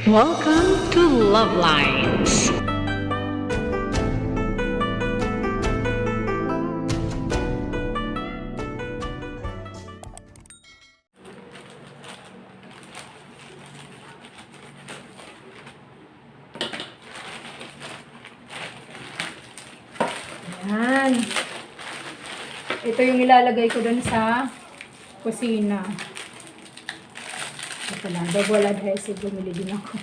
Welcome to LuvLiNes. Yan. Ito yung ilalagay ko dun sa kusina. Ito lang, double adhesive. Bumili din ako.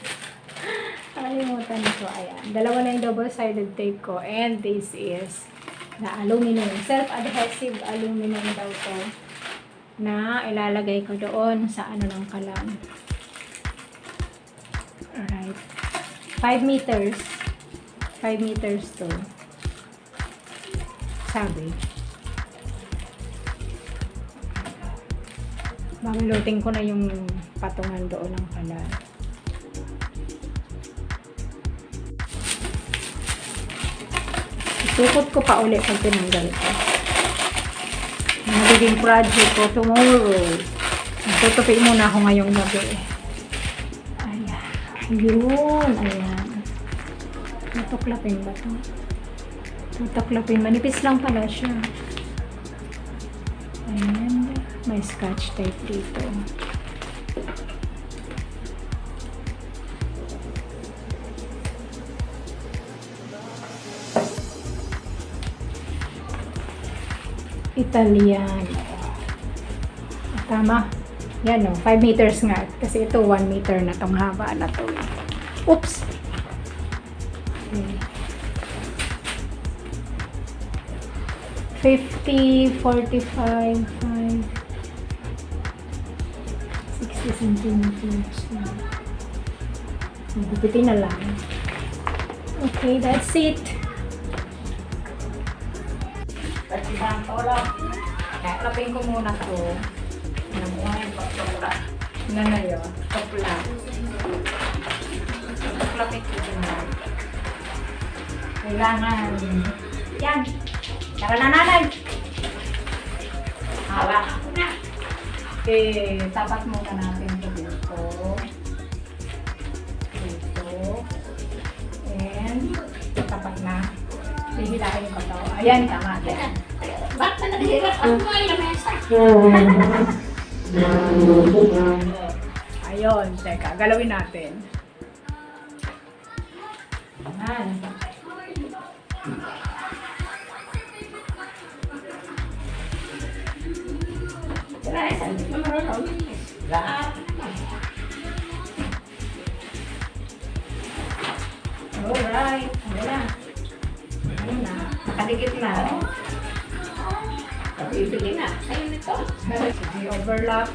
Nakalimutan ko. Ayan. Dalawa na yung double-sided tape ko. And this is the aluminum. Self-adhesive aluminum daw to. Na ilalagay ko doon sa ano ng kalan. Alright. 5 meters. 5 meters to. Sabi. Babalutin ko na yung patungan doon ng kalan. Itukot ko pa ulit pag tinanggal ko. Magiging project ko tomorrow. Tutupi muna ako ngayong gabi. Ayan. Ayun. Ayan. Tutuklapin ba ito? Tutuklapin. Manipis lang pala siya. Ayan. May scotch tape dito. Italian. Tama. Yan o. 5 meters nga. Kasi ito 1 meter na tong haba na to. Oops! Okay. 50, 45, 5, 60 centimeters. Magupitin na lang. Okay, that's it. Lapin ko muna to. Na na yun. Topla. Lapin ko muna. Kailangan. Yan. Tara na nanay. Hawak. Okay, tapat muna natin ito dito. Dito. And, tapat na. Hihilahin ko ito. Ayan, tama. Ayan. Ba't na naghihirap? Ano mo ay lamesa? Ayun, teka, galawin natin. Ayan. Alright, ano na? Ano na? Nakadikit na. Ibigin na. Ayun ito. Sige, overlap.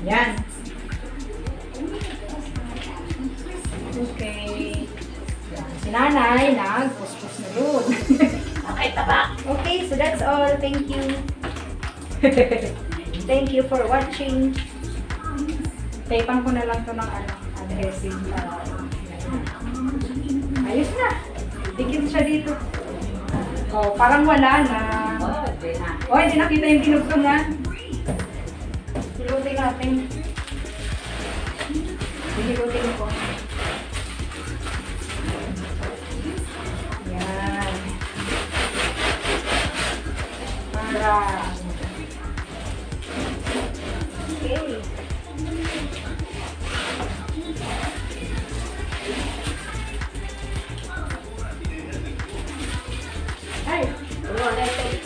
Yan. Okay. Si nanay, nag-push-push na doon. Okay, taba. Okay, so that's all. Thank you. Thank you for watching. Tapan ko na lang ito ng adhesive. Ayos na. Dikit siya dito. Oh, parang wala na. Oh, hindi nakita yung tinugtungan. Hilutin natin. Hilutin ko. Yan. Para. Okay. Ay,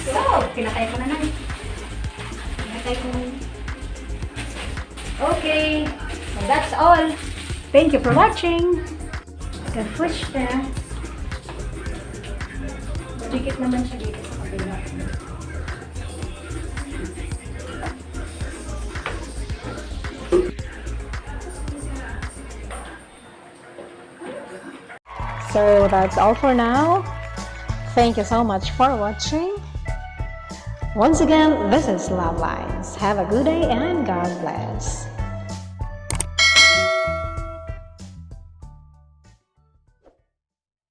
so, pinatay ko na lang. Pinatay ko na. Okay, so that's all. Thank you for watching. Push na. Dikit naman siya dito sa kabila. So that's all for now. Thank you so much for watching. Once again, this is LuvLiNes. Have a good day and God bless.